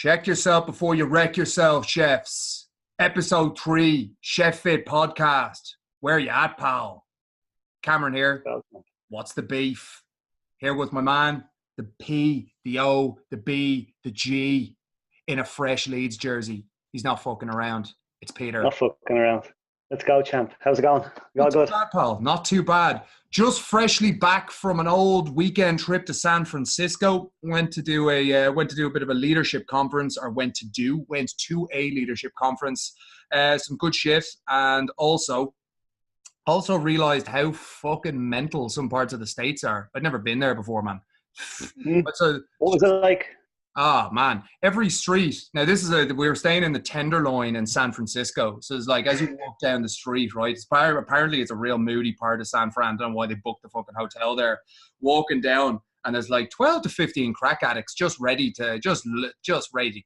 Check yourself before you wreck yourself, chefs. Episode 3, Chef Fit Podcast. Where you at, pal? Cameron here. What's the beef? Here with my man, the P, the O, the B, the G, in a fresh Leeds jersey. He's not fucking around. It's Peter. Not fucking around. Let's go, champ. How's it going? All good? Not too bad, pal. Not too bad. Just freshly back from an old weekend trip to San Francisco. Went to do a bit of a leadership conference, went to a leadership conference. Some good shit, and also realized how fucking mental some parts of the States are. I'd never been there before, man. What was it like? Ah, man, every street. Now, we were staying in the Tenderloin in San Francisco. So it's like, as you walk down the street, right? Apparently it's a real moody part of San Fran. I don't know why they booked the fucking hotel there. Walking down, and there's like 12 to 15 crack addicts just ready to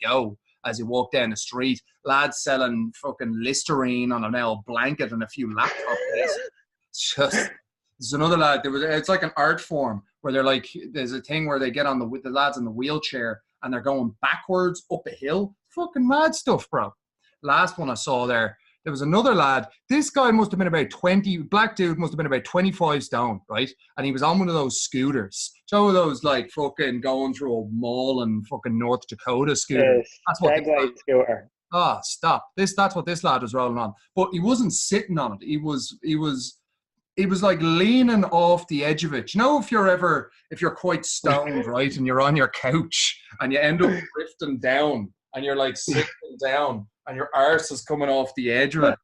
go as you walk down the street. Lads selling fucking Listerine on an old blanket and a few laptop cases. There's another lad. It's like an art form where they're like, there's a thing where they get on the lads in the wheelchair and they're going backwards up a hill. Fucking mad stuff, bro. Last one I saw there was another lad. This guy must have been about 20, black dude must have been about 25 stone, right? And he was on one of those scooters. So those like fucking going through a mall in fucking North Dakota scooter. Yes, that's what scooter. Oh, stop. That's what this lad was rolling on. But he wasn't sitting on it. He was like leaning off the edge of it. You know, if you're quite stoned, right, and you're on your couch and you end up drifting down and you're like sitting down and your arse is coming off the edge of it.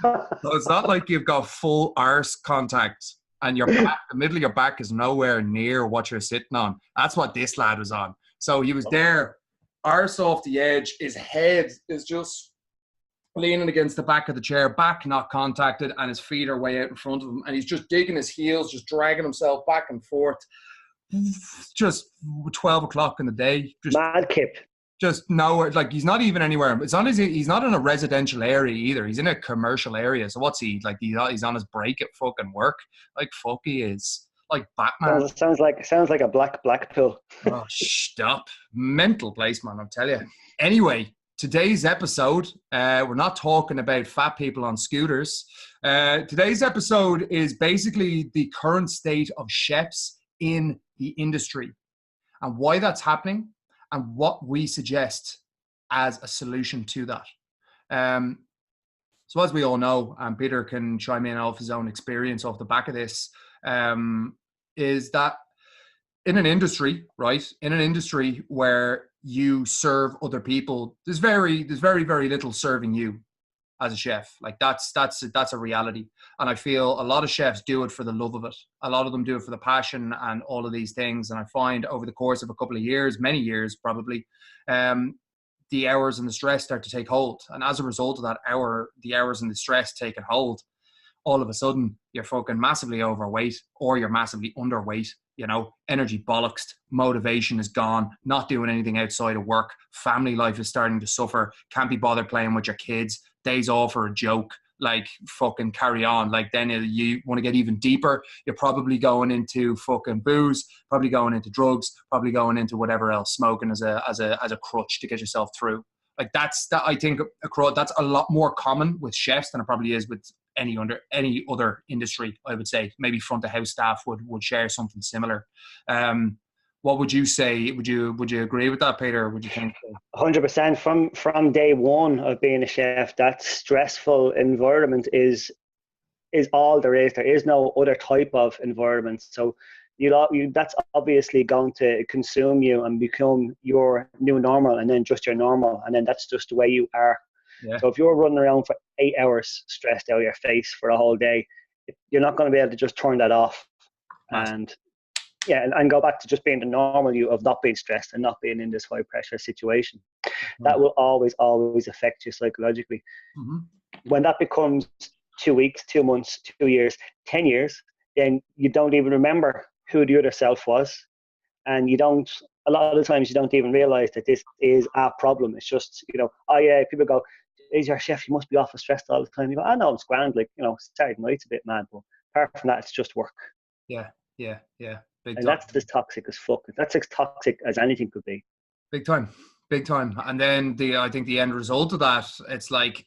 So it's not like you've got full arse contact and your back, the middle of your back is nowhere near what you're sitting on. That's what this lad was on. So he was there, arse off the edge. His head is just leaning against the back of the chair, back not contacted, and his feet are way out in front of him. And he's just digging his heels, just dragging himself back and forth. Just 12 o'clock in the day. Mad kip. Just nowhere. Like, he's not even anywhere. He's not in a residential area either. He's in a commercial area. So what's he? Like, he's on his break at fucking work. Like, fuck he is. Like Batman. Sounds like a black pill. Oh, stop. Mental place, man, I'll tell you. Anyway, today's episode, we're not talking about fat people on scooters. Today's episode is basically the current state of chefs in the industry and why that's happening and what we suggest as a solution to that. So as we all know, and Peter can chime in off his own experience off the back of this, is that in an industry, right? In an industry where you serve other people, there's very, very little serving you as a chef. Like that's a reality. And I feel a lot of chefs do it for the love of it. A lot of them do it for the passion and all of these things. And I find over the course of a couple of years, many years probably, the hours and the stress start to take hold. And as a result of that the hours and the stress taking hold, all of a sudden you're fucking massively overweight or you're massively underweight. You know, energy bollocksed, motivation is gone, not doing anything outside of work, family life is starting to suffer, can't be bothered playing with your kids, days off are a joke, like fucking carry on. Like then you want to get even deeper, you're probably going into fucking booze, probably going into drugs, probably going into whatever else, smoking as a crutch to get yourself through. Like I think that's a lot more common with chefs than it probably is with any other industry. I would say maybe front of house staff would share something similar. What would you say? Would you agree with that, Peter? Would you think? 100%. From day one of being a chef, that stressful environment is all there is. There is no other type of environment. So that's obviously going to consume you and become your new normal, and then just your normal, and then that's just the way you are. Yeah. So if you're running around for 8 hours stressed out of your face for a whole day, you're not going to be able to just turn that off and go back to just being the normal you of not being stressed and not being in this high pressure situation. Mm-hmm. That will always affect you psychologically. Mm-hmm. When that becomes 2 weeks, 2 months, 2 years, 10 years, then you don't even remember who the other self was. And a lot of the times you don't even realize that this is a problem. It's just, people go, is your chef, you must be awful stressed all the time. You go, I know, I'm grand, like, Saturday night's a bit mad, but apart from that, it's just work. Yeah. Big and time. That's as toxic as fuck. That's as toxic as anything could be. Big time. Big time. And then I think the end result of that, it's like,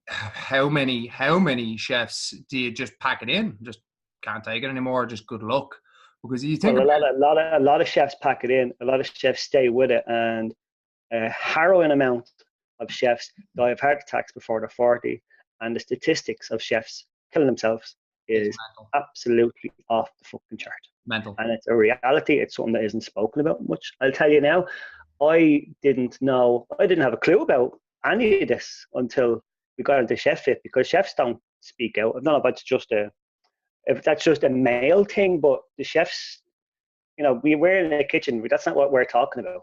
how many chefs do you just pack it in? Just can't take it anymore. Just good luck. Because you think Well, about a lot of chefs pack it in. A lot of chefs stay with it, and a harrowing amount of chefs die of heart attacks before they're 40. And the statistics of chefs killing themselves it's is mental. absolutely off the fucking chart. Mental. And it's a reality. It's something that isn't spoken about much. I'll tell you now, I didn't have a clue about any of this until we got into Chef Fit, because chefs don't speak out. I don't know if that's just a male thing, but the chefs, we're in the kitchen. That's not what we're talking about.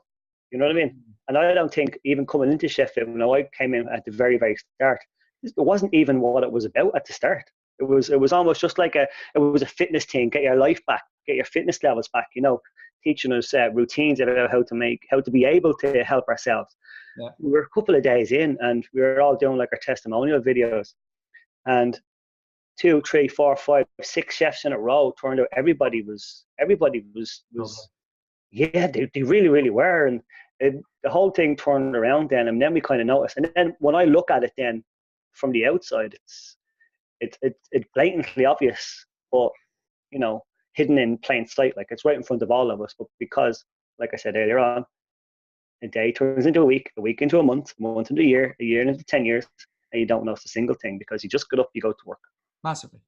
You know what I mean? And I don't think, even coming into Chef Fit, when I came in at the very, very start, it wasn't even what it was about at the start. It was almost just like it was a fitness thing. Get your life back, get your fitness levels back. Teaching us routines about how to be able to help ourselves. Yeah. We were a couple of days in, and we were all doing like our testimonial videos, and 2, 3, 4, 5, 6 chefs in a row turned out. Everybody was yeah, they really, really were. And the whole thing turned around then, and then we kind of noticed. And then when I look at it then from the outside, it's blatantly obvious, but hidden in plain sight. Like, it's right in front of all of us. But because, like I said earlier on, a day turns into a week into a month into a year into 10 years, and you don't notice a single thing because you just get up, you go to work. Massively.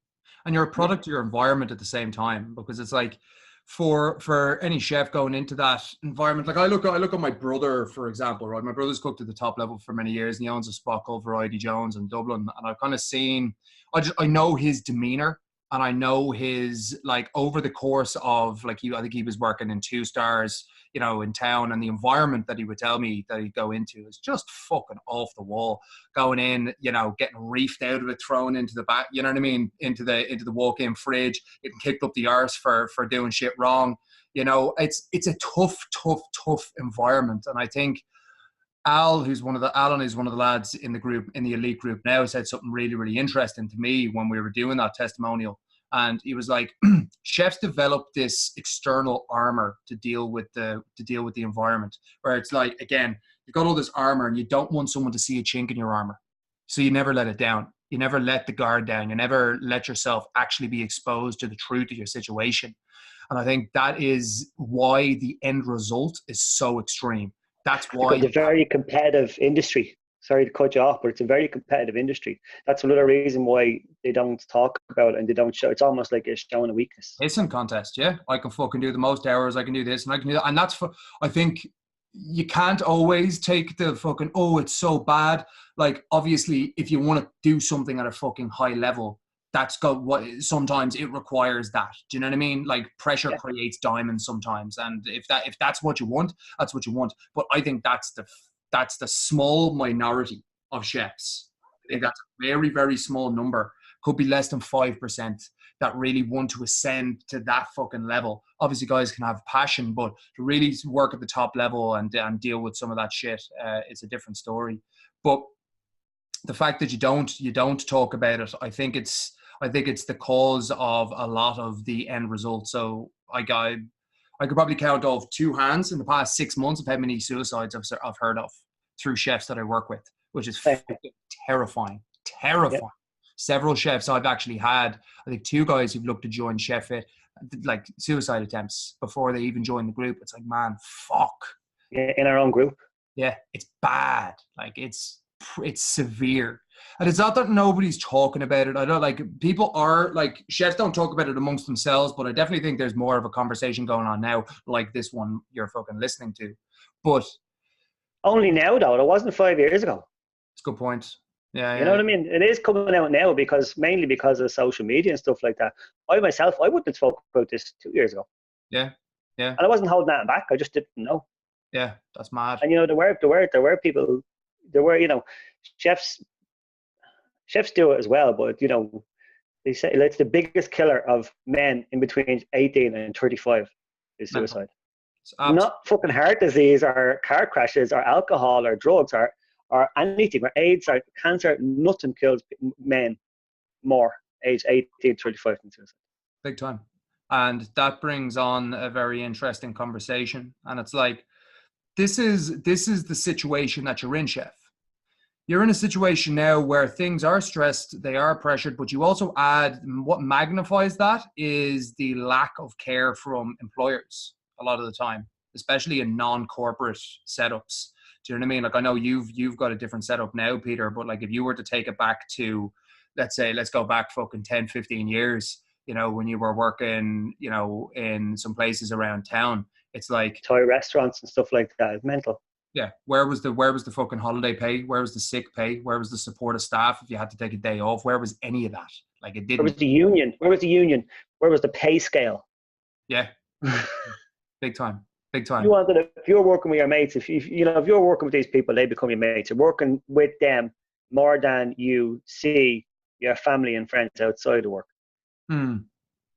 And you're a product of your environment at the same time, because it's like, for any chef going into that environment, like I look at my brother, for example, right? My brother's cooked at the top level for many years, and he owns a spot called Variety Jones in Dublin. And I've kind of seen, I know his demeanor, and I know his, like, over the course of, like, I think he was working in 2 stars, in town, and the environment that he would tell me that he'd go into is just fucking off the wall. Going in, getting reefed out of it, thrown into the back, you know what I mean, into the walk-in fridge, getting kicked up the arse for doing shit wrong. It's a tough environment. And I think Alan is one of the lads in the group, in the elite group now, said something really, really interesting to me when we were doing that testimonial. And he was like, chefs develop this external armor to deal with the environment, where it's like, again, you've got all this armor and you don't want someone to see a chink in your armor. So you never let it down. You never let the guard down. You never let yourself actually be exposed to the truth of your situation. And I think that is why the end result is so extreme. That's why it's a very competitive industry. Sorry to cut you off, but it's a very competitive industry. That's another reason why they don't talk about it and they don't show. It's almost like it's showing a weakness. Hissing contest, yeah. I can fucking do the most hours. I can do this and I can do that. And that's for, I think you can't always take the fucking, oh, it's so bad. Like, obviously, if you want to do something at a fucking high level, that's got what sometimes it requires that. Do you know what I mean? Like, pressure creates diamonds sometimes. And if that's what you want, that's what you want. But I think that's the small minority of chefs. I think that's a very, very small number. Could be less than 5% that really want to ascend to that fucking level. Obviously, guys can have passion, but to really work at the top level and deal with some of that shit, it's a different story. But the fact that you don't talk about it, I think it's the cause of a lot of the end result. So I could probably count off 2 hands in the past 6 months of how many suicides I've heard of through chefs that I work with, which is fucking terrifying. Yep. Several chefs I've actually had, I think 2 guys who've looked to join Chef Fit, like suicide attempts before they even joined the group. It's like, man, fuck. Yeah, in our own group. Yeah, it's bad. Like, it's severe. And it's not that nobody's talking about it. I don't, like, people are, like, chefs don't talk about it amongst themselves, but I definitely think there's more of a conversation going on now, like this one you're fucking listening to. But only now, though. It wasn't 5 years ago. It's a good point. Yeah, you know what I mean? It is coming out now mainly because of social media and stuff like that. I myself, I wouldn't have spoken about this 2 years ago. Yeah. And I wasn't holding that back. I just didn't know. Yeah, that's mad. And there were people, chefs do it as well, but they say it's the biggest killer of men in between 18 and 35 is suicide. Not fucking heart disease or car crashes or alcohol or drugs or anything, or AIDS or cancer. Nothing kills men more age 18 to 35 than suicide. Big time. And that brings on a very interesting conversation. And it's like, this is the situation that you're in, chef. You're in a situation now where things are stressed, they are pressured, but you also add, what magnifies that is the lack of care from employers a lot of the time, especially in non-corporate setups. Do you know what I mean? Like, I know you've got a different setup now, Peter, but like if you were to take it back to, let's go back fucking 10, 15 years, you know, when you were working, you know, in some places around town, it's like Toy restaurants and stuff like that. It's mental. yeah, where was the fucking holiday pay? Where was the sick pay? Where was the support of staff if you had to take a day off? Where was any of that? Like, it Where was didn't. the union? Where was the union? Where was the pay scale? Yeah, big time, big You time. wanted if you're working with your mates, if you're working with these people, they become your mates. You're working with them more than you see your family and friends outside of work. Hmm.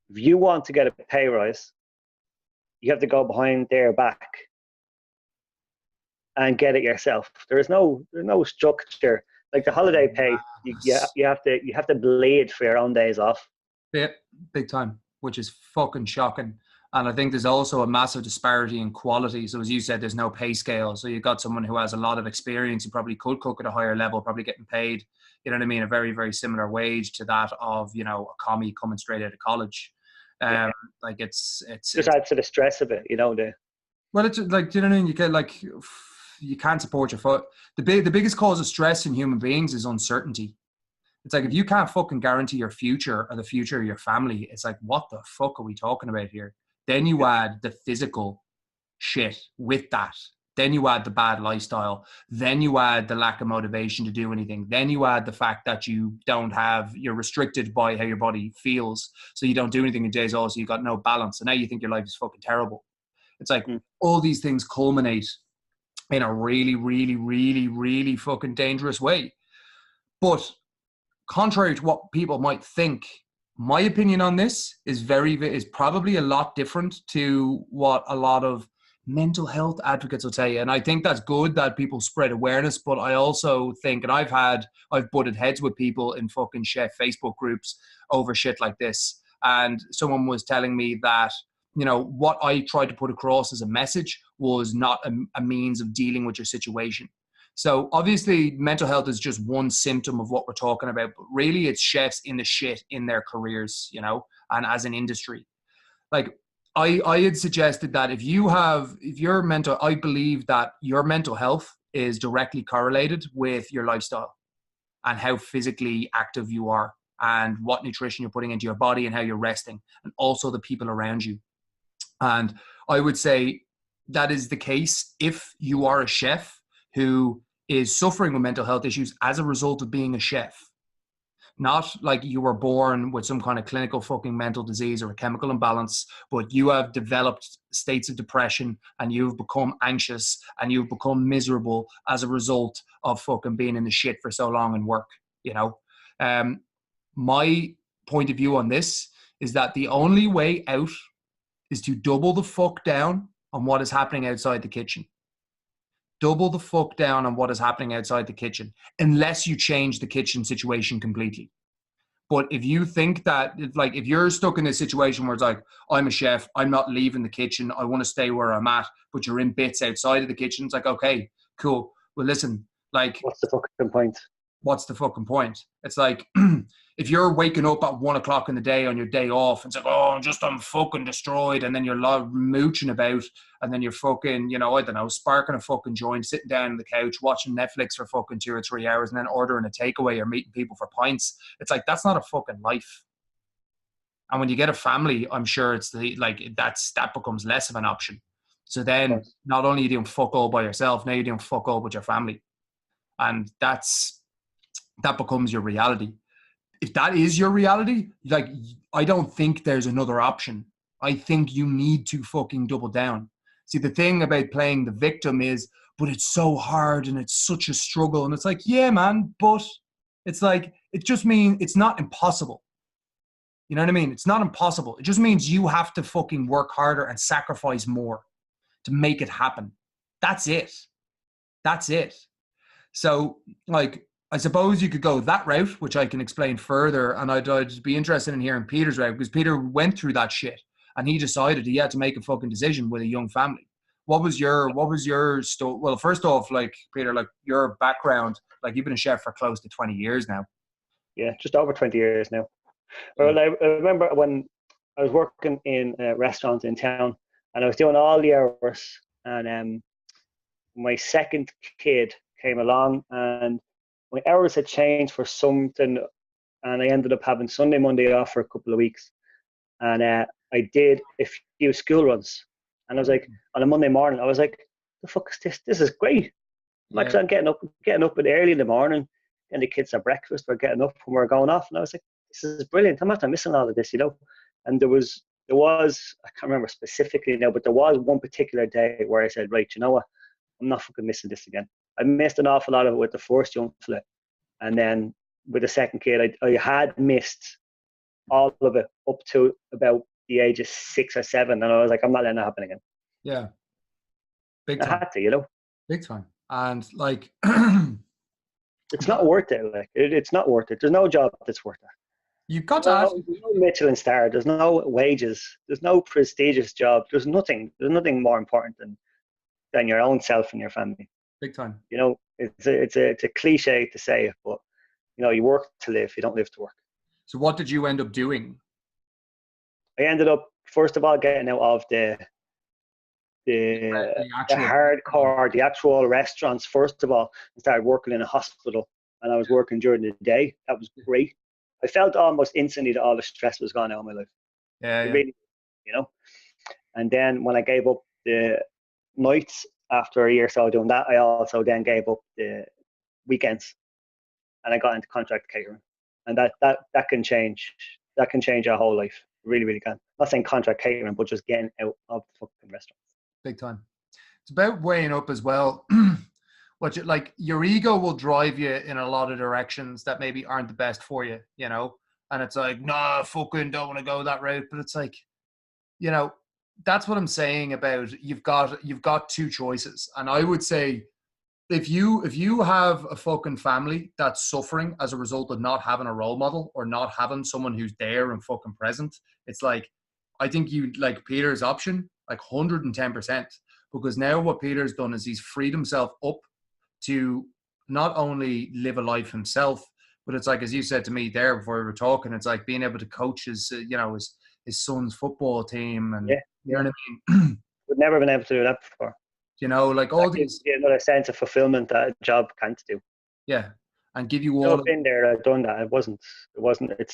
If you want to get a pay rise, you have to go behind their back and get it yourself. There's no structure. Like the holiday pay, you have to bleed for your own days off. Yeah, big time, which is fucking shocking. And I think there's also a massive disparity in quality. So as you said, there's no pay scale. So you've got someone who has a lot of experience, who probably could cook at a higher level, probably getting paid, you know what I mean, a very, very similar wage to that of, you know, a commie coming straight out of college. Like it's just adds to the stress of it, you know. Well, it's like, do you know what I mean? You get like, you can't support your foot. The biggest cause of stress in human beings is uncertainty. It's like, if you can't fucking guarantee your future or the future of your family, it's like, what the fuck are we talking about here? Then you add the physical shit with that. Then you add the bad lifestyle. Then you add the lack of motivation to do anything. Then you add the fact that you're restricted by how your body feels. So you don't do anything in days off. So you got no balance. And now you think your life is fucking terrible. It's like all these things culminate in a really, really, really, really fucking dangerous way. But contrary to what people might think, my opinion on this is probably a lot different to what a lot of mental health advocates will tell you. And I think that's good that people spread awareness, but I also think, and I've butted heads with people in fucking chef Facebook groups over shit like this. And someone was telling me that, you know, what I tried to put across as a message was not a means of dealing with your situation. So obviously mental health is just one symptom of what we're talking about, but really it's chefs in the shit in their careers, you know, and as an industry. Like I had suggested that I believe that your mental health is directly correlated with your lifestyle and how physically active you are and what nutrition you're putting into your body and how you're resting, and also the people around you. And I would say that is the case if you are a chef who is suffering with mental health issues as a result of being a chef. Not like you were born with some kind of clinical fucking mental disease or a chemical imbalance, but you have developed states of depression and you've become anxious and you've become miserable as a result of fucking being in the shit for so long in work, you know? My point of view on this is that the only way out is to double the fuck down on what is happening outside the kitchen. Double the fuck down on what is happening outside the kitchen, unless you change the kitchen situation completely. But if you think that, like, if you're stuck in a situation where it's like, I'm a chef, I'm not leaving the kitchen, I want to stay where I'm at, but you're in bits outside of the kitchen, it's like, okay, cool. Well, listen, like, what's the fucking point? What's the fucking point? It's like, if you're waking up at 1 o'clock in the day on your day off, it's like, oh, I'm fucking destroyed. And then you're mooching about, and then you're fucking, you know, I don't know, sparking a fucking joint, sitting down on the couch, watching Netflix for fucking 2 or 3 hours, and then ordering a takeaway or meeting people for pints. It's like, that's not a fucking life. And when you get a family, I'm sure it's that becomes less of an option. So then not only are you doing fuck all by yourself, now you're doing fuck all with your family. And that becomes your reality. If that is your reality, like, I don't think there's another option. I think you need to fucking double down. See, the thing about playing the victim is, but it's so hard and it's such a struggle. And it's like, yeah, man, but it's like, it just means it's not impossible. You know what I mean? It's not impossible. It just means you have to fucking work harder and sacrifice more to make it happen. That's it. That's it. So, like, I suppose you could go that route, which I can explain further, and I'd be interested in hearing Peter's route, because Peter went through that shit, and he decided he had to make a fucking decision with a young family. Well, first off, like Peter, like your background, like you've been a chef for close to 20 years now. Yeah, just over 20 years now. Yeah. Well, I remember when I was working in restaurants in town, and I was doing all the hours, and my second kid came along, and my hours had changed for something, and I ended up having Sunday, Monday off for a couple of weeks, and I did a few school runs, and I was like, on a Monday morning, I was like, the fuck is this? This is great. Yeah. I'm getting up early in the morning, and the kids have breakfast. We're getting up and we're going off, and I was like, this is brilliant. I'm not missing all of this, you know. And there was I can't remember specifically now, but there was one particular day where I said, right, you know what, I'm not fucking missing this again. I missed an awful lot of it with the first young fella, and then with the second kid, I had missed all of it up to about the age of 6 or 7, and I was like, I'm not letting that happen again. Yeah. Big I time. had to, you know. Big time. And like, It's not worth it. Like it's not worth it. There's no job that's worth it. you've got to ask. There's no Michelin star. There's no wages. There's no prestigious job. There's nothing. There's nothing more important than your own self and your family. Big time. You know, it's a cliche to say it, but you know, you work to live. You don't live to work. So what did you end up doing? I ended up first of all getting out of the hardcore, the actual restaurants first of all, and started working in a hospital. And I was working during the day. That was great. I felt almost instantly that all the stress was gone out of my life. Yeah. Really, you know. And then when I gave up the nights after a year or so doing that, I also then gave up the weekends, and I got into contract catering. And that can change. That can change our whole life. Really, really can. Not saying contract catering, but just getting out of the fucking restaurant. Big time. It's about weighing up as well. Like your ego will drive you in a lot of directions that maybe aren't the best for you, you know? And it's like, nah, fucking don't want to go that route. But it's like, you know, that's what I'm saying about you've got two choices. And I would say if you have a fucking family that's suffering as a result of not having a role model or not having someone who's there and fucking present, it's like, I think you like Peter's option, like 110%, because now what Peter's done is he's freed himself up to not only live a life himself, but it's like, as you said to me there before we were talking, it's like being able to coach his, you know, his son's football team. And you know what I mean? We've never been able to do that before. You know, like all these, another sense of fulfillment that a job can't do. Yeah. And give you all. I've been there, I've done that.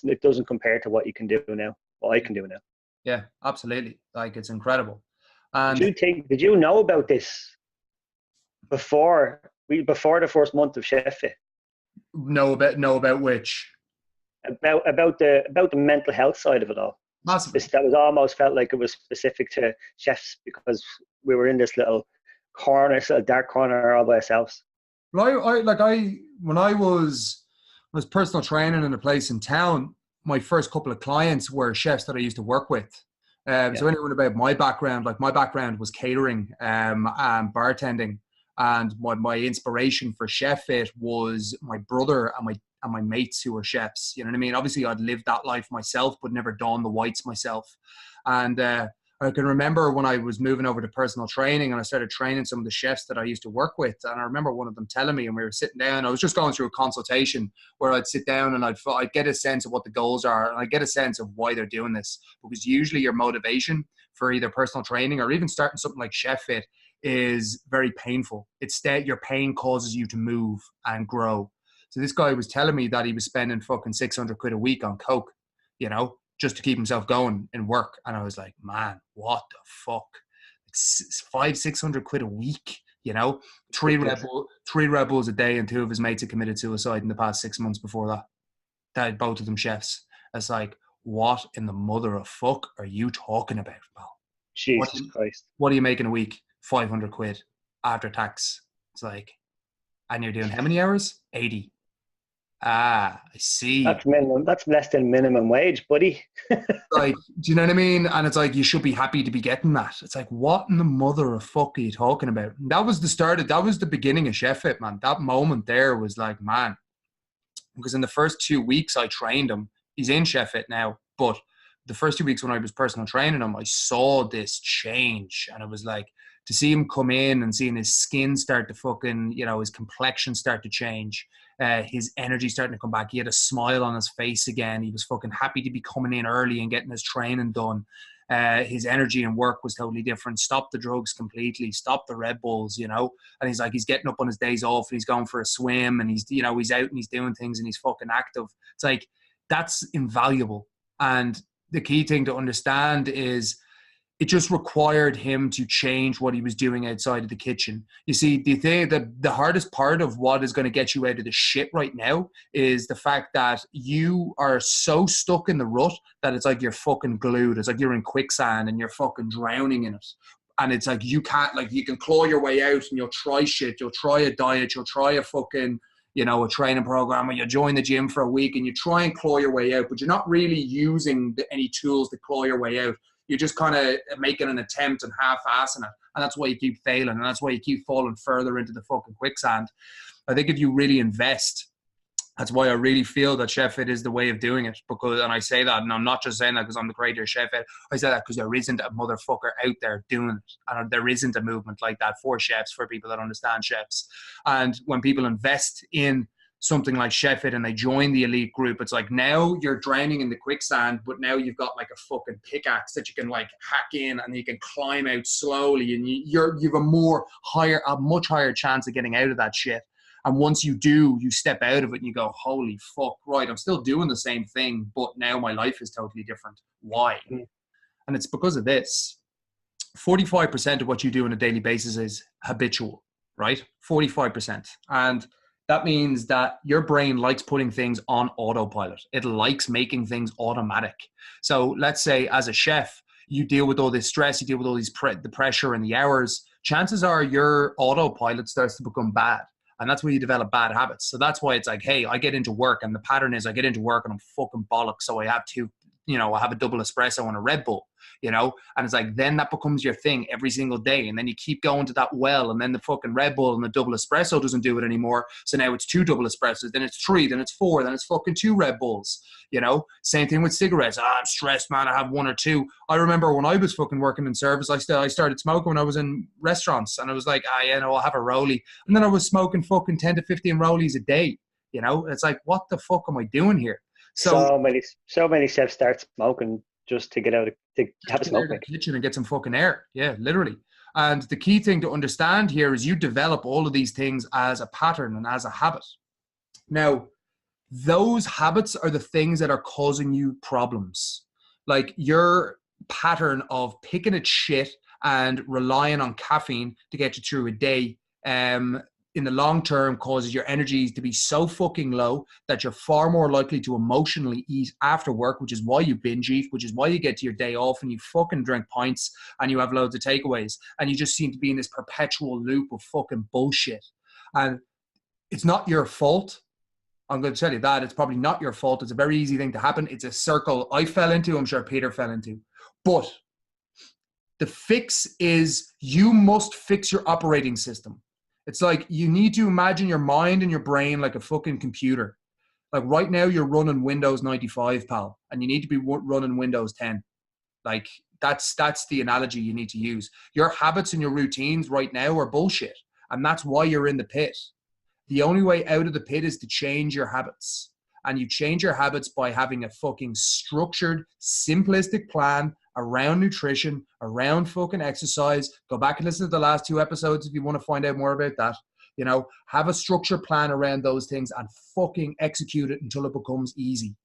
It doesn't compare to what you can do now, what I can do now. Yeah, absolutely. Like, it's incredible. And did you know about this before the first month of Chef Fit? Know about which? About the mental health side of it all. Massively. That was almost felt like it was specific to chefs because we were in this little corner, a dark corner all by ourselves. Well, when I was personal training in a place in town, my first couple of clients were chefs that I used to work with. So anyone about my background, like my background was catering and bartending, and my inspiration for Chef Fit was my brother and my mates who were chefs. You know what I mean? Obviously, I'd lived that life myself, but never done the whites myself. And I can remember when I was moving over to personal training and I started training some of the chefs that I used to work with. And I remember one of them telling me, and we were sitting down, I was just going through a consultation where I'd sit down and I'd get a sense of what the goals are. And I'd get a sense of why they're doing this. Because usually your motivation for either personal training or even starting something like Chef Fit is very painful. It's that your pain causes you to move and grow. So this guy was telling me that he was spending fucking 600 quid a week on coke, you know, just to keep himself going in work. And I was like, man, what the fuck? It's 500-600 quid a week, you know? Three Red Bulls a day, and 2 of his mates had committed suicide in the past 6 months before that. That both of them chefs. It's like, what in the mother of fuck are you talking about, pal? Jesus Christ. What are you making a week? 500 quid after tax. It's like, and you're doing how many hours? 80. Ah, I see. That's minimum. That's less than minimum wage, buddy. Like, do you know what I mean? And it's like, you should be happy to be getting that. It's like, what in the mother of fuck are you talking about? And that was the beginning of Chef Fit, man. That moment there was like, man, because in the first 2 weeks I trained him. He's in Chef Fit now, but the first 2 weeks when I was personal training him, I saw this change, and it was like, to see him come in and seeing his skin start to fucking, you know, his complexion start to change, his energy starting to come back. He had a smile on his face again. He was fucking happy to be coming in early and getting his training done. His energy and work was totally different. Stopped the drugs completely, stopped the Red Bulls, you know. And he's like, he's getting up on his days off and he's going for a swim and he's, you know, he's out and he's doing things and he's fucking active. It's like, that's invaluable. And the key thing to understand is it just required him to change what he was doing outside of the kitchen. You see, the thing that the hardest part of what is going to get you out of the shit right now is the fact that you are so stuck in the rut that it's like you're fucking glued. It's like you're in quicksand and you're fucking drowning in it. And it's like you can't, like, you can claw your way out and you'll try shit. You'll try a diet. You'll try a fucking, you know, a training program, or you join the gym for a week and you try and claw your way out, but you're not really using any tools to claw your way out. You're just kind of making an attempt and half-assing it. And that's why you keep failing. And that's why you keep falling further into the fucking quicksand. I think if you really invest, that's why I really feel that Chef Fit is the way of doing it. Because, and I say that, and I'm not just saying that because I'm the creator of Chef Fit. I say that because there isn't a motherfucker out there doing it. And there isn't a movement like that for chefs, for people that understand chefs. And when people invest in something like Chef It and they join the elite group, it's like now you're drowning in the quicksand, but now you've got like a fucking pickaxe that you can like hack in and you can climb out slowly, and you've a much higher chance of getting out of that shit. And once you do, you step out of it and you go, holy fuck, right, I'm still doing the same thing, but now my life is totally different. Why? And it's because of this. 45% of what you do on a daily basis is habitual, right? 45%. And that means that your brain likes putting things on autopilot. It likes making things automatic. So let's say as a chef, you deal with all this stress, you deal with all these the pressure and the hours. Chances are your autopilot starts to become bad. And that's where you develop bad habits. So that's why it's like, hey, I get into work and the pattern is I get into work and I'm fucking bollocks. So I have to, you know, I have a double espresso and a Red Bull, you know, and it's like, then that becomes your thing every single day. And then you keep going to that well, and then the fucking Red Bull and the double espresso doesn't do it anymore. So now it's 2 double espressos, then it's 3, then it's 4, then it's fucking 2 Red Bulls, you know. Same thing with cigarettes. I'm stressed, man, I have 1 or 2. I remember when I was fucking working in service, I started smoking when I was in restaurants, and I was like, you know, I'll have a rollie. And then I was smoking fucking 10 to 15 rollies a day, you know. It's like, what the fuck am I doing here? So many chefs start smoking just to get out to have a smoke break. Kitchen and get some fucking air. Yeah, literally. And the key thing to understand here is you develop all of these things as a pattern and as a habit. Now, those habits are the things that are causing you problems. Like your pattern of picking at shit and relying on caffeine to get you through a day, in the long term causes your energy to be so fucking low that you're far more likely to emotionally eat after work, which is why you binge eat, which is why you get to your day off and you fucking drink pints and you have loads of takeaways, and you just seem to be in this perpetual loop of fucking bullshit. And it's not your fault. I'm going to tell you that. It's probably not your fault. It's a very easy thing to happen. It's a circle I fell into. I'm sure Peter fell into. But the fix is you must fix your operating system. It's like you need to imagine your mind and your brain like a fucking computer. Like right now you're running Windows 95, pal, and you need to be running Windows 10. Like that's the analogy you need to use. Your habits and your routines right now are bullshit, and that's why you're in the pit. The only way out of the pit is to change your habits. And you change your habits by having a fucking structured, simplistic plan around nutrition, around fucking exercise. Go back and listen to the last 2 episodes if you want to find out more about that. You know, have a structured plan around those things and fucking execute it until it becomes easy.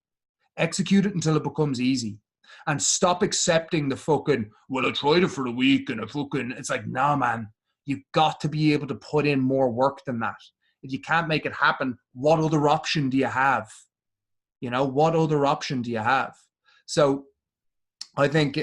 Execute it until it becomes easy. And stop accepting the fucking, well, I tried it for a week and it's like, nah, man, you've got to be able to put in more work than that. If you can't make it happen, what other option do you have? You know, what other option do you have? So I think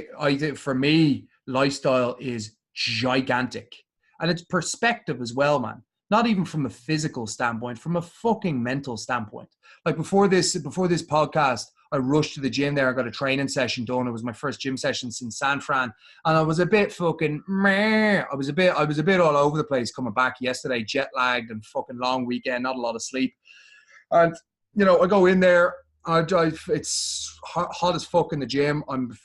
for me, lifestyle is gigantic. And it's perspective as well, man. Not even from a physical standpoint, from a fucking mental standpoint. Like before this podcast, I rushed to the gym there. I got a training session done. It was my first gym session since San Fran. And I was a bit fucking meh. I was a bit all over the place coming back yesterday, jet lagged and fucking long weekend, not a lot of sleep. And, you know, I go in there. It's hot as fuck in the gym. I'm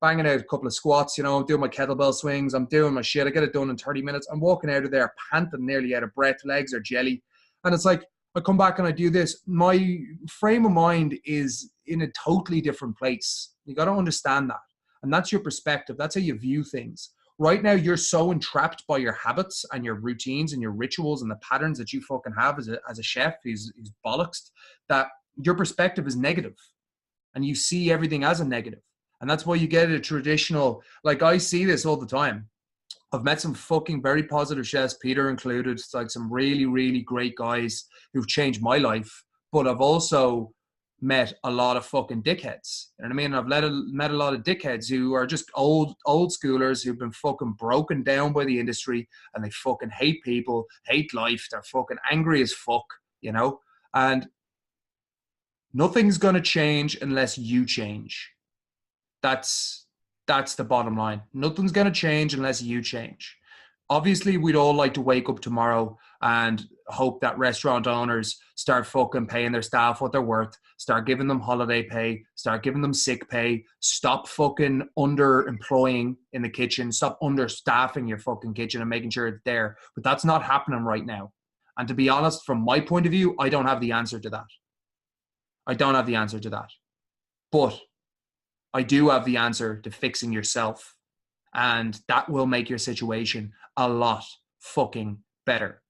banging out a couple of squats, you know, I'm doing my kettlebell swings, I'm doing my shit. I get it done in 30 minutes. I'm walking out of there panting, nearly out of breath, legs are jelly. And it's like, I come back and I do this. My frame of mind is in a totally different place. You got to understand that. And that's your perspective. That's how you view things. Right now, you're so entrapped by your habits and your routines and your rituals and the patterns that you fucking have as a chef who's bollocksed, that your perspective is negative and you see everything as a negative. And that's why you get a traditional, like I see this all the time. I've met some fucking very positive chefs, Peter included. It's like some really, really great guys who've changed my life. But I've also met a lot of fucking dickheads. You know what I mean? I've met a lot of dickheads who are just old schoolers who've been fucking broken down by the industry, and they fucking hate people, hate life. They're fucking angry as fuck, you know? And nothing's going to change unless you change. That's the bottom line. Nothing's going to change unless you change. Obviously, we'd all like to wake up tomorrow and hope that restaurant owners start fucking paying their staff what they're worth, start giving them holiday pay, start giving them sick pay, stop fucking underemploying in the kitchen, stop understaffing your fucking kitchen and making sure it's there. But that's not happening right now. And to be honest, from my point of view, I don't have the answer to that. I don't have the answer to that. But I do have the answer to fixing yourself. And that will make your situation a lot fucking better.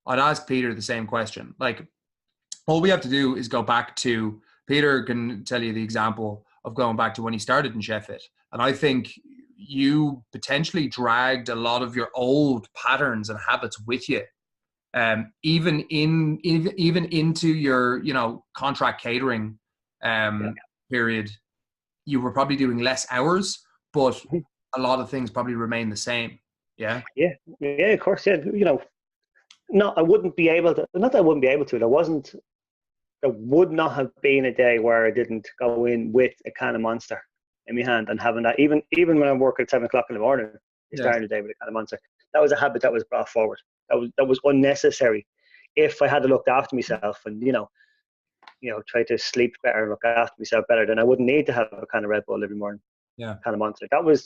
I'd ask Peter the same question. Like, all we have to do is go back to, Peter can tell you the example of going back to when he started in Chef It. And I think you potentially dragged a lot of your old patterns and habits with you. Even into your, you know, contract catering period, you were probably doing less hours, but a lot of things probably remain the same. Yeah. Yeah. Yeah, of course. Yeah. You know, no, I wouldn't be able to, not that I wouldn't be able to, there would not have been a day where I didn't go in with a can of Monster in my hand and having that, even when I'm working at 7 o'clock in the morning, starting the day with a can of Monster. That was a habit that was brought forward. That was unnecessary. If I had looked after myself and, you know, try to sleep better, look after myself better, then I wouldn't need to have a kind of Red Bull every morning. Yeah. Kind of Monster. That was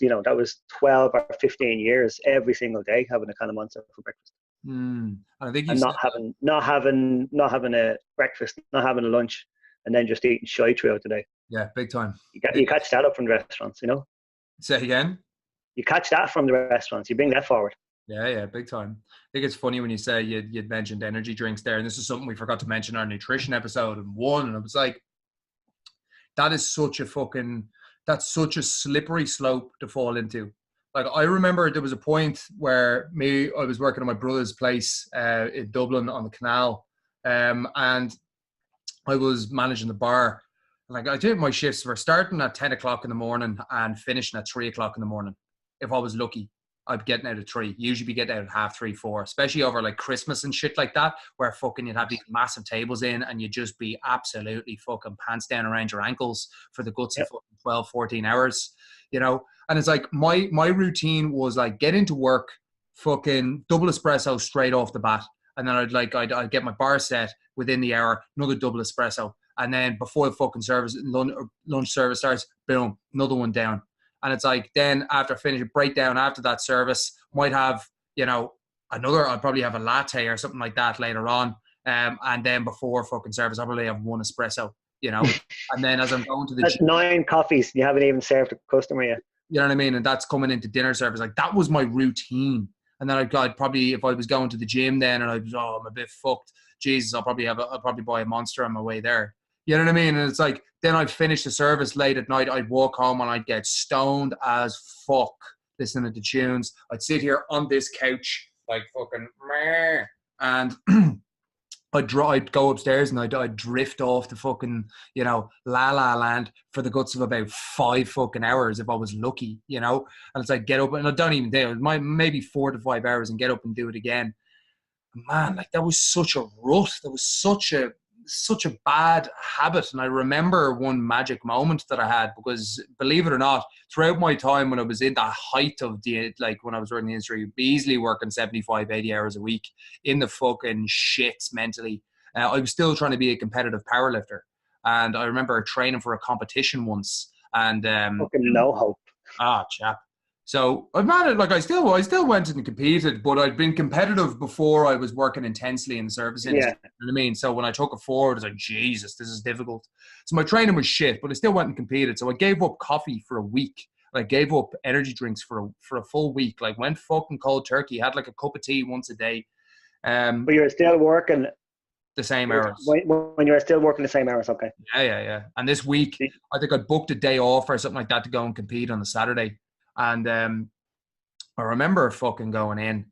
12 or 15 years every single day having a kind of Monster for breakfast. I think and not having a breakfast, not having a lunch, and then just eating shite throughout the day. Yeah, big time. You catch that up from the restaurants, you know. Say again. You catch that from the restaurants. You bring that forward. Yeah, big time. I think it's funny when you say you'd mentioned energy drinks there, and this is something we forgot to mention in our nutrition episode and one, and it was like, that's such a slippery slope to fall into. Like, I remember there was a point where I was working at my brother's place in Dublin on the canal, and I was managing the bar. Like, I did my shifts were starting at 10 o'clock in the morning and finishing at 3 o'clock in the morning. If I was lucky, I'd be getting out at 3. Usually be getting out at 3:30, 4, especially over like Christmas and shit like that, where fucking you'd have these massive tables in and you'd just be absolutely fucking pants down around your ankles for the guts of fucking 12, 14 hours, you know? And it's like my routine was like get into work, fucking double espresso straight off the bat. And then I'd get my bar set within the hour, another double espresso. And then before the fucking lunch service starts, boom, another one down. And it's like, then after finishing breakdown after that service, might have, you know, I'd probably have a latte or something like that later on. And then before fucking service, I'll probably have one espresso, you know. And then as I'm going to the That's 9 coffees. You haven't even served a customer yet. You know what I mean? And that's coming into dinner service. Like, that was my routine. And then I'd probably, if I was going to the gym then and I'm a bit fucked, Jesus, I'll probably buy a Monster on my way there. You know what I mean? And it's like, then I'd finish the service late at night. I'd walk home and I'd get stoned as fuck listening to tunes. I'd sit here on this couch like fucking meh, and I'd go upstairs and I'd drift off to fucking, you know, La La Land for the guts of about 5 fucking hours if I was lucky, you know? And it's like, get up, and I don't even do it. Maybe 4 to 5 hours and get up and do it again. Man, like, that was such a rut. That was such a bad habit. And I remember one magic moment that I had, because believe it or not, throughout my time when I was in the height of when I was working in the industry, easily working 75, 80 hours a week in the fucking shits mentally, I was still trying to be a competitive powerlifter. And I remember training for a competition once, and Fucking no hope. chap. So I've managed, like I still went and competed, but I'd been competitive before I was working intensely in the service industry. Yeah. You know what I mean? So when I took it forward, I was like, Jesus, this is difficult. So my training was shit, but I still went and competed. So I gave up coffee for a week. I gave up energy drinks for a full week. Like went fucking cold turkey. Had like a cup of tea once a day. But you're still working The same hours. when you're still working the same hours, okay? Yeah. And this week, I think I booked a day off or something like that to go and compete on the Saturday. And I remember fucking going in.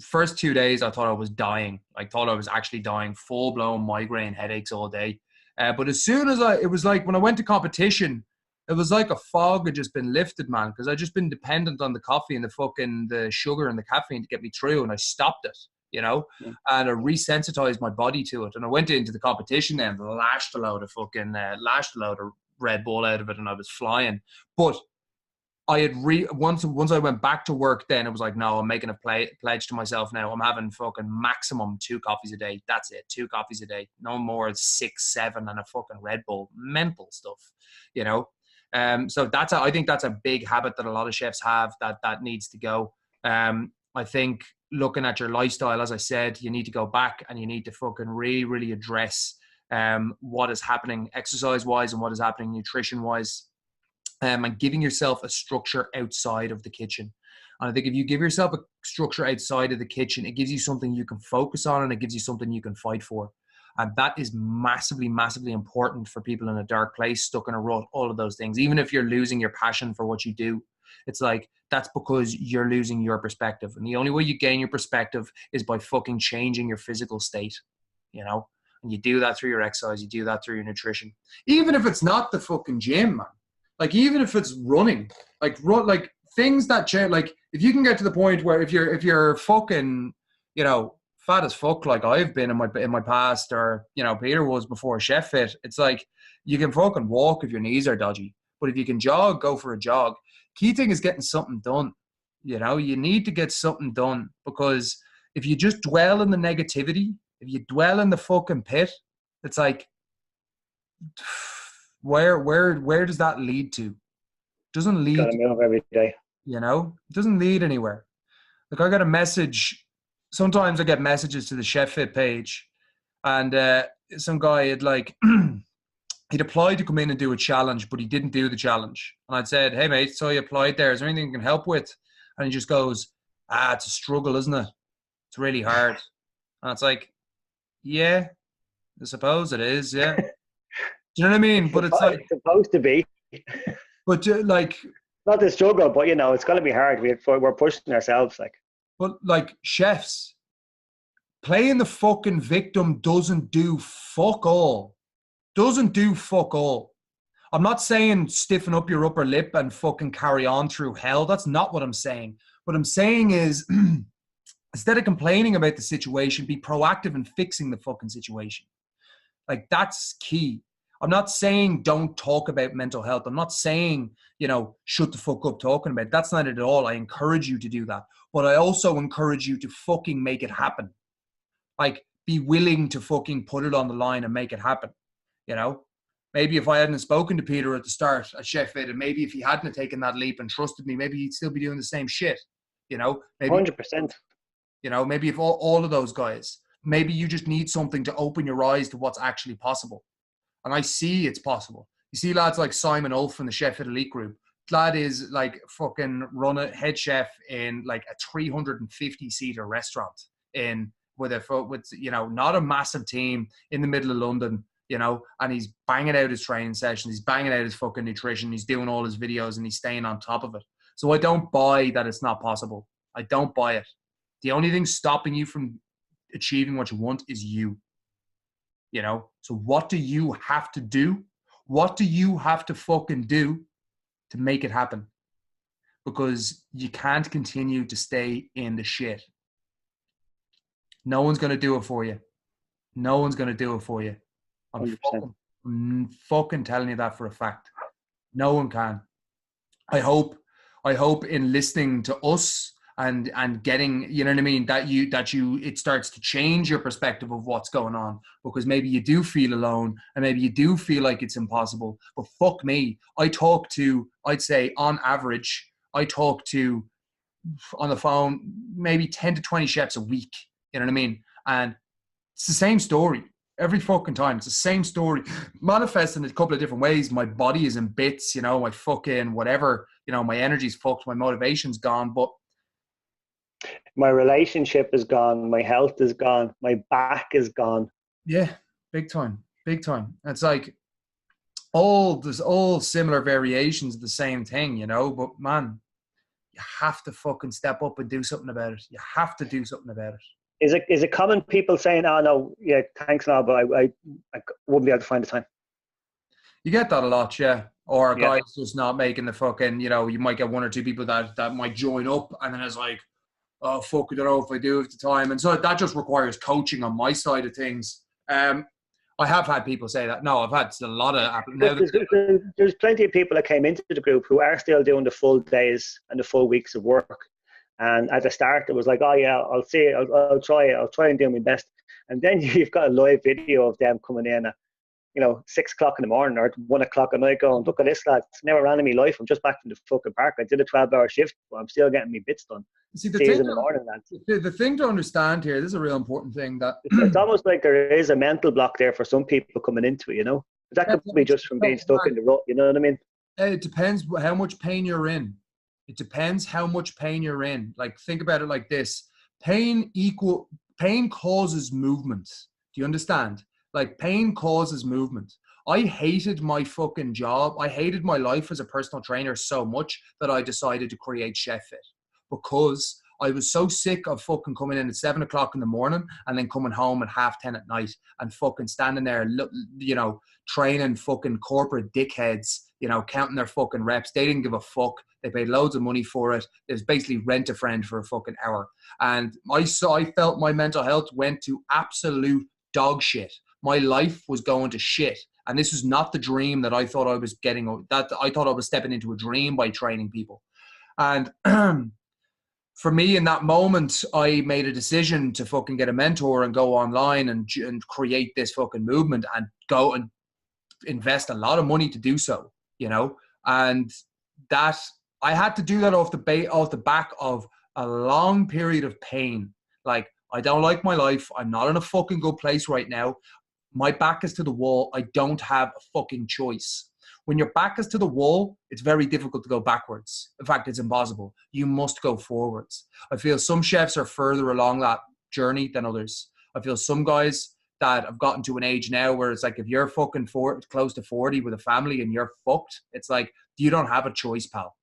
First 2 days, I thought I was dying. I thought I was actually dying. Full blown migraine headaches all day. But as soon as it was like when I went to competition, it was like a fog had just been lifted, man. Because I just been dependent on the coffee and the sugar and the caffeine to get me through, and I stopped it. You know, and I resensitized my body to it. And I went into the competition then, lashed a load of Red Bull out of it, and I was flying. But I had once I went back to work, then it was like, no, I'm making a pledge to myself now. I'm having fucking maximum 2 coffees a day. That's it, 2 coffees a day. No more 6, 7, and a fucking Red Bull. Mental stuff, you know. So I think that's a big habit that a lot of chefs have that needs to go. I think looking at your lifestyle, as I said, you need to go back and you need to fucking really address what is happening exercise-wise and what is happening nutrition-wise, and giving yourself a structure outside of the kitchen. And I think if you give yourself a structure outside of the kitchen, it gives you something you can focus on and it gives you something you can fight for. And that is massively important for people in a dark place, stuck in a rut, all of those things. Even if you're losing your passion for what you do, it's like, that's because you're losing your perspective. And the only way you gain your perspective is by fucking changing your physical state, you know? And you do that through your exercise, you do that through your nutrition. Even if it's not the fucking gym, man. Like, even if it's running, like things that change, like if you can get to the point where if you're fucking, you know, fat as fuck, like I've been in my past, or, you know, Peter was before Chef Fit, it's like you can fucking walk if your knees are dodgy. But if you can jog, go for a jog. Key thing is getting something done. You know, you need to get something done, because if you just dwell in the negativity, if you dwell in the fucking pit, it's like, where does that lead to? It doesn't lead. Gotta move every day. You know, it doesn't lead anywhere. Like, I got a message. Sometimes I get messages to the Chef Fit page, and some guy had like he'd applied to come in and do a challenge, but he didn't do the challenge. And I'd said, hey, mate, so you applied there. Is there anything you can help with? And he just goes, it's a struggle, isn't it? It's really hard. And it's like, yeah, I suppose it is, yeah. Do you know what I mean? But it's like, it's supposed to be. But like, not the struggle, but, you know, it's going to be hard. We're pushing ourselves, like. But like, chefs, playing the fucking victim doesn't do fuck all. Doesn't do fuck all. I'm not saying stiffen up your upper lip and fucking carry on through hell. That's not what I'm saying. What I'm saying is, instead of complaining about the situation, be proactive in fixing the fucking situation. Like, that's key. I'm not saying don't talk about mental health. I'm not saying, you know, shut the fuck up talking about it. That's not it at all. I encourage you to do that. But I also encourage you to fucking make it happen. Like, be willing to fucking put it on the line and make it happen. You know, maybe if I hadn't spoken to Peter at the start at Chef Fit, and maybe if he hadn't taken that leap and trusted me, maybe he'd still be doing the same shit. You know, maybe 100%. You know, maybe if all of those guys, maybe you just need something to open your eyes to what's actually possible. And I see it's possible. You see lads like Simon Ulf from the Chef Fit Elite Group. Lad is like fucking run a head chef in like a 350-seater restaurant with you know, not a massive team in the middle of London, you know, and he's banging out his training sessions, he's banging out his fucking nutrition, he's doing all his videos, and he's staying on top of it. So I don't buy that it's not possible. I don't buy it. The only thing stopping you from achieving what you want is you. You know, so what do you have to do? What do you have to fucking do to make it happen? Because you can't continue to stay in the shit. No one's going to do it for you. No one's going to do it for you. I'm fucking telling you that for a fact. No one can. I hope in listening to us and getting, you know what I mean, that it starts to change your perspective of what's going on, because maybe you do feel alone and maybe you do feel like it's impossible. But fuck me, I'd say on average, I talk to on the phone maybe 10 to 20 chefs a week, you know what I mean? And it's the same story every fucking time. It's the same story manifesting in a couple of different ways. My body is in bits, you know, my fucking whatever, you know, my energy's fucked, my motivation's gone, but my relationship is gone, my health is gone, my back is gone. Yeah, big time. It's like there's all similar variations of the same thing, you know, but man, you have to fucking step up and do something about it. You have to do something about it. Is it common people saying, "Oh no, yeah, thanks now, but I wouldn't be able to find the time"? You get that a lot, yeah. Or a guy's just not making the fucking, you know, you might get one or two people that might join up, and then it's like, oh fuck, I don't know if I do have the time. And so that just requires coaching on my side of things. I have had people say that. No, I've had a lot of. There's plenty of people that came into the group who are still doing the full days and the full weeks of work. And at the start, it was like, oh yeah, I'll see it, I'll try and do my best. And then you've got a live video of them coming in at, you know, 6 o'clock in the morning or 1 o'clock at night going, look at this lad, it's never ran in my life. I'm just back from the fucking park. I did a 12-hour shift, but I'm still getting my bits done. See, the thing to understand here, this is a real important thing, that it's almost like there is a mental block there for some people coming into it, you know. But that could be just from being stuck in the rut, you know what I mean? It depends how much pain you're in. Like, think about it like this. Pain causes movement. Do you understand? Like, pain causes movement. I hated my fucking job. I hated my life as a personal trainer so much that I decided to create Chef Fit, because I was so sick of fucking coming in at 7 o'clock in the morning and then coming home at 10:30 at night and fucking standing there, you know, training fucking corporate dickheads, you know, counting their fucking reps. They didn't give a fuck. They paid loads of money for it. It was basically rent a friend for a fucking hour. And I felt my mental health went to absolute dog shit. My life was going to shit. And this was not the dream that I thought I was getting, that I thought I was stepping into a dream by training people. And for me, in that moment, I made a decision to fucking get a mentor and go online and create this fucking movement and go and invest a lot of money to do so, you know. And that I had to do that off the back of a long period of pain. Like, I don't like my life. I'm not in a fucking good place right now. My back is to the wall. I don't have a fucking choice. When your back is to the wall, it's very difficult to go backwards. In fact, it's impossible. You must go forwards. I feel some chefs are further along that journey than others. I feel some guys that have gotten to an age now where it's like, if you're fucking close to 40 with a family and you're fucked, it's like, you don't have a choice, pal.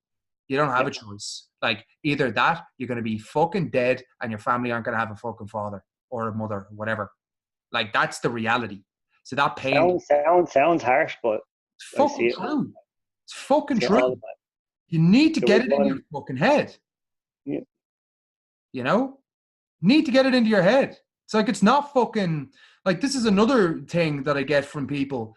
You don't have a choice. Like, either that, you're going to be fucking dead and your family aren't going to have a fucking father or a mother or whatever. Like, that's the reality. So that pain sounds harsh, but it's fucking true. It's fucking true. You need to get it in your fucking head. Yeah. You know? Need to get it into your head. It's like, it's not fucking, like, this is another thing that I get from people.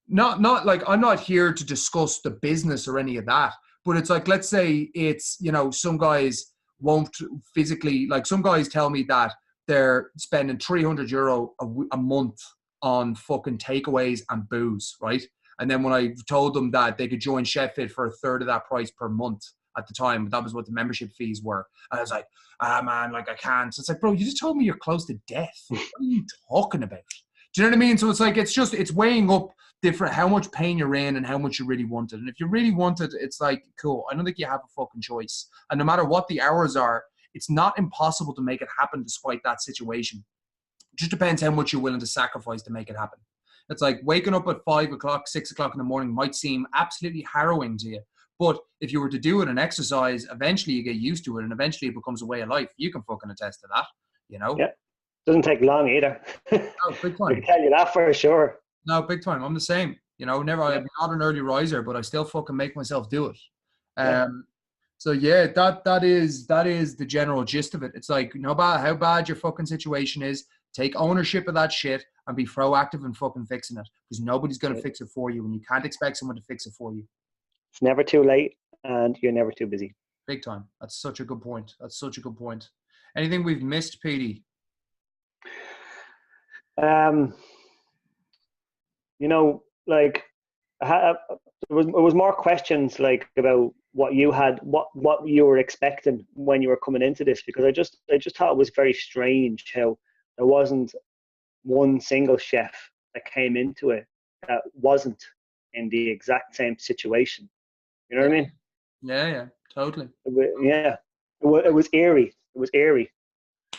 Not like, I'm not here to discuss the business or any of that, but it's like, let's say it's, you know, some guys won't physically, like, some guys tell me that they're spending €300 a month on fucking takeaways and booze, right? And then when I told them that they could join Chef Fit for a third of that price per month at the time, that was what the membership fees were. And I was like, man, like, I can't. So it's like, bro, you just told me you're close to death. What are you talking about? Do you know what I mean? So it's like, it's weighing up different, how much pain you're in and how much you really want it. And if you really want it, it's like, cool. I don't think you have a fucking choice. And no matter what the hours are, it's not impossible to make it happen despite that situation. It just depends how much you're willing to sacrifice to make it happen. It's like waking up at 5 o'clock, 6 o'clock in the morning might seem absolutely harrowing to you. But if you were to do it and exercise, eventually you get used to it and eventually it becomes a way of life. You can fucking attest to that, you know? Yeah. Doesn't take long either. No, big time. I can tell you that for sure. No, big time. I'm the same. You know, I'm not an early riser, but I still fucking make myself do it. So yeah, that is the general gist of it. It's like, no matter how bad your fucking situation is, take ownership of that shit and be proactive in fucking fixing it, because nobody's going to fix it for you and you can't expect someone to fix it for you. It's never too late and you're never too busy. big time. That's such a good point. Anything we've missed, Petey? You know, like it was more questions like about what you had, what you were expecting when you were coming into this, because I just thought it was very strange how there wasn't one single chef that came into it that wasn't in the exact same situation. You know what I mean? Yeah, totally. It was eerie. It was eerie.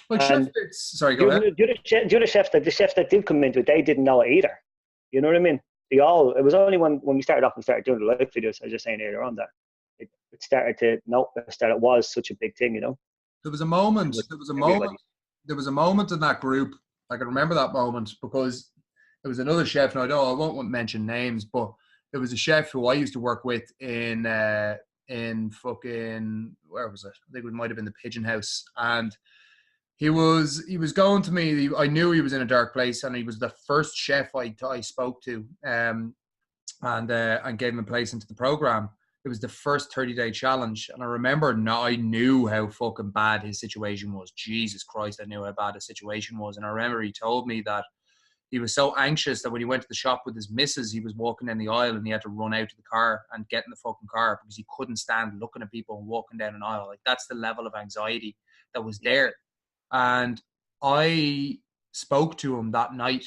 Like And chef bits. Sorry, go ahead. the other chefs that did come into it, they didn't know it either. You know what I mean? It was only when we started off and started doing the live videos, I was just saying earlier on, that it started to notice that it was such a big thing, you know? There was a moment in that group. I can remember that moment because it was another chef, and I won't mention names, but it was a chef who I used to work with in fucking, where was it? I think it might have been the Pigeon House. And he was going to me. I knew he was in a dark place, and he was the first chef I spoke to, and gave him a place into the program. It was the first 30-day challenge, and I remember I knew how fucking bad his situation was. Jesus Christ, I knew how bad his situation was, and I remember he told me that he was so anxious that when he went to the shop with his missus, he was walking down the aisle and he had to run out to the car and get in the fucking car because he couldn't stand looking at people and walking down an aisle. Like, that's the level of anxiety that was there. And I spoke to him that night.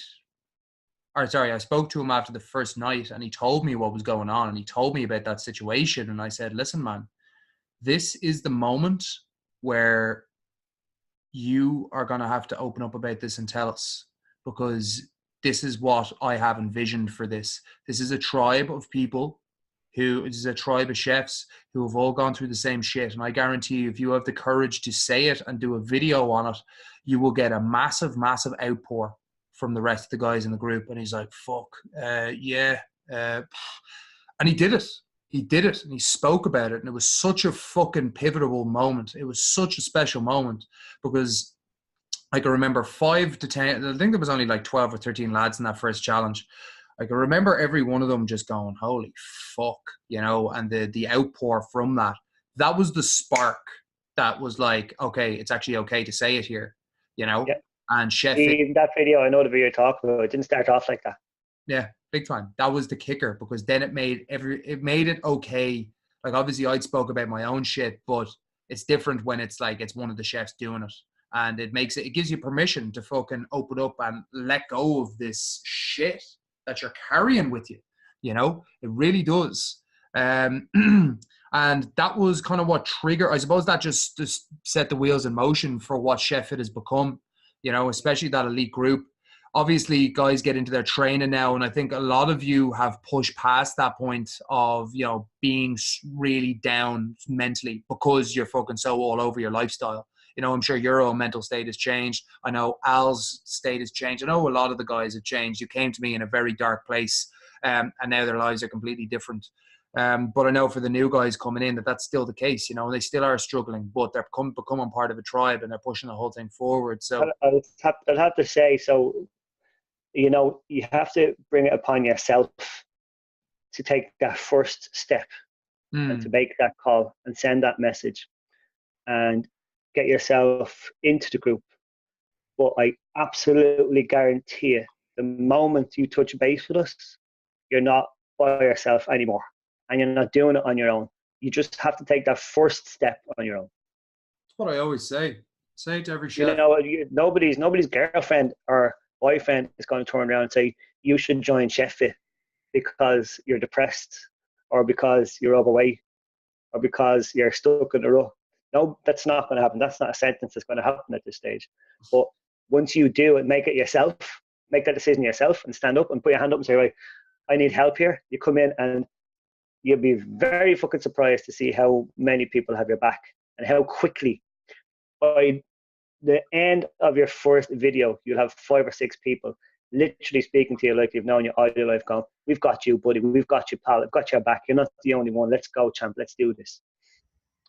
I spoke to him after the first night, and he told me what was going on, and he told me about that situation. And I said, listen, man, this is the moment where you are going to have to open up about this and tell us, because this is what I have envisioned for this. This is a tribe of people this is a tribe of chefs who have all gone through the same shit. And I guarantee you, if you have the courage to say it and do a video on it, you will get a massive, massive outpour from the rest of the guys in the group. And he's like, fuck, yeah. And he did it. He did it, and he spoke about it. And it was such a fucking pivotal moment. It was such a special moment because I can remember 5 to 10, I think there was only like 12 or 13 lads in that first challenge. I can remember every one of them just going, holy fuck, you know, and the outpour from that. That was the spark that was like, okay, it's actually okay to say it here, you know? Yeah. And chef that video, I know the video you're talking about, it didn't start off like that. Yeah, big time. That was the kicker, because then it made it okay. Like, obviously I'd spoke about my own shit, but it's different when it's like it's one of the chefs doing it. And it gives you permission to fucking open up and let go of this shit that you're carrying with you. You know, it really does. And that was kind of what triggered, I suppose that just set the wheels in motion for what Chef It has become, you know, especially that elite group. Obviously, guys get into their training now, and I think a lot of you have pushed past that point of, you know, being really down mentally because you're fucking so all over your lifestyle. You know, I'm sure your own mental state has changed. I know Al's state has changed. I know a lot of the guys have changed. You came to me in a very dark place, and now their lives are completely different. But I know for the new guys coming in that's still the case. You know, they still are struggling, but they're becoming part of a tribe and they're pushing the whole thing forward. So I'd have to say, so, you know, you have to bring it upon yourself to take that first step and to make that call and send that message and get yourself into the group. But I absolutely guarantee you, the moment you touch base with us, you're not by yourself anymore, and you're not doing it on your own. You just have to take that first step on your own. That's what I always say. Say it to every chef. You know, nobody's girlfriend or boyfriend is going to turn around and say you should join Chef It because you're depressed, or because you're overweight, or because you're stuck in a rut. No, that's not going to happen. That's not a sentence that's going to happen at this stage. But once you do it, make it yourself, make that decision yourself, and stand up and put your hand up and say, right, I need help here. You come in and you'll be very fucking surprised to see how many people have your back and how quickly, by the end of your first video, you'll have 5 or 6 people literally speaking to you like you've known you all your life, going, we've got you, buddy. We've got you, pal. We've got your back. You're not the only one. Let's go, champ. Let's do this.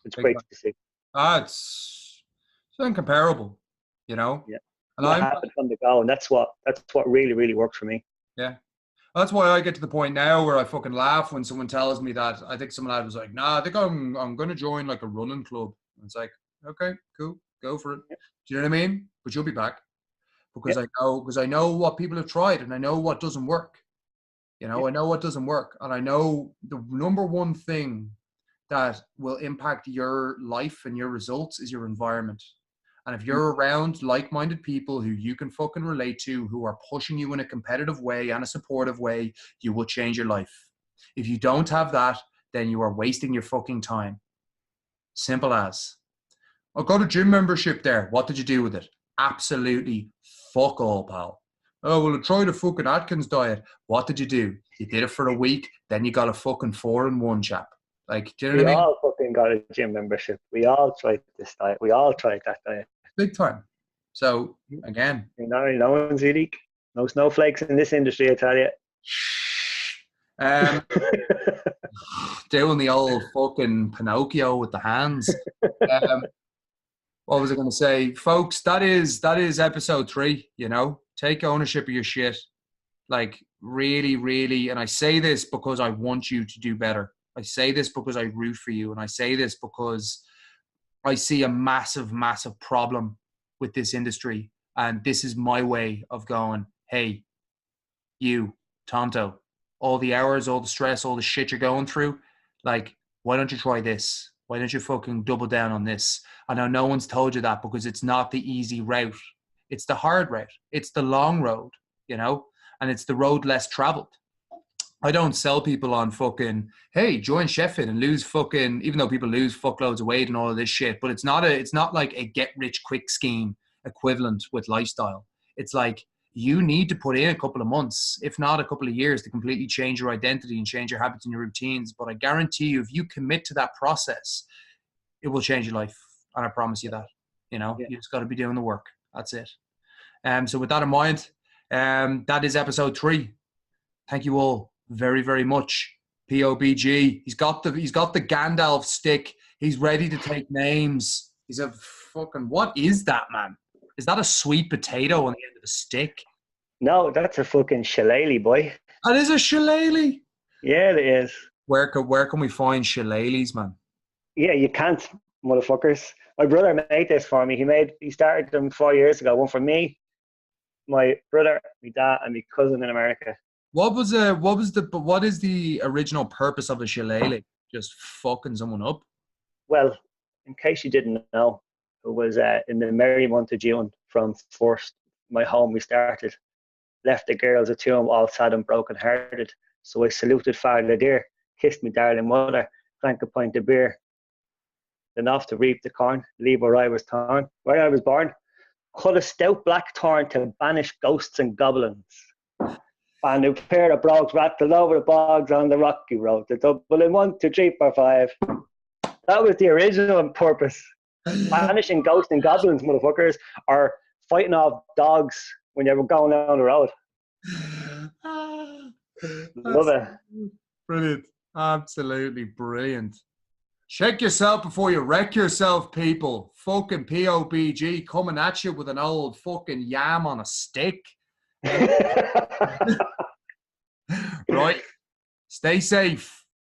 It's great to see. It's incomparable, you know. Yeah, and I happened from the go, and that's what really, really worked for me. Yeah, That's why I get to the point now where I fucking laugh when someone tells me that. I think some lad was like, "Nah, I think I'm gonna join like a running club." And it's like, okay, cool, go for it. Do you know what I mean? But you'll be back Yeah, because I know what people have tried and I know what doesn't work. You yeah, know, I know what doesn't work, and I know the number one thing that will impact your life and your results is your environment. And if you're around like-minded people who you can fucking relate to, who are pushing you in a competitive way and a supportive way, you will change your life. If you don't have that, then you are wasting your fucking time. Simple as. I got a gym membership there. What did you do with it? Absolutely fuck all, pal. Oh, well, I tried a fucking Atkins diet. What did you do? You did it for a week, then you got a fucking 4-in-1, chap. Like, do you know we what I mean? all fucking got a gym membership. We all tried this diet. We all tried that diet. Big time. So, again, No one's unique. No snowflakes in this industry, I tell you. um, doing the old fucking Pinocchio with the hands. Um, what was I going to say, folks? That is episode 3. You know, take ownership of your shit. Like really, really, and I say this because I want you to do better. I say this because I root for you, and I say this because I see a massive, massive problem with this industry, and this is my way of going, hey, you, Tonto, all the hours, all the stress, all the shit you're going through, like, why don't you try this? Why don't you fucking double down on this? I know no one's told you that because it's not the easy route. It's the hard route. It's the long road, you know, and it's the road less traveled. I don't sell people on fucking, hey, join Sheffield and lose fucking, even though people lose fuckloads of weight and all of this shit, but it's not like a get rich quick scheme equivalent with lifestyle. It's like you need to put in a couple of months, if not a couple of years, to completely change your identity and change your habits and your routines. But I guarantee you, if you commit to that process, it will change your life. And I promise you that, you know, Yeah. you just got to be doing the work. That's it. So with that in mind, that is episode 3. Thank you all very, very much. POBG. He's got the Gandalf stick. He's ready to take names. He's a fucking, what is that, man? Is that a sweet potato on the end of the stick? No, that's a fucking shillelagh, boy. That is a shillelagh. Yeah, it is. Where can we find shillelaghs, man? Yeah, you can't, motherfuckers. My brother made this for me. He started them 4 years ago. One for me, my brother, my dad, and my cousin in America. What is the original purpose of a shillelagh? Just fucking someone up? Well, in case you didn't know, it was in the merry month of June from first my home we started. Left the girls at home all sad and broken hearted. So I saluted Father Dear, kissed me darling mother, drank a pint of beer. Then off to reap the corn, leave where I was born. Cut a stout black thorn to banish ghosts and goblins. And a pair of brogues rattled over the bogs on the rocky road. The double in 1, 2, 3, 4, 5. That was the original purpose. Banishing ghosts and goblins, motherfuckers, or fighting off dogs when you were going down the road. Love it. Brilliant. Absolutely brilliant. Check yourself before you wreck yourself, people. Fucking POBG coming at you with an old fucking yam on a stick. Right. Stay safe.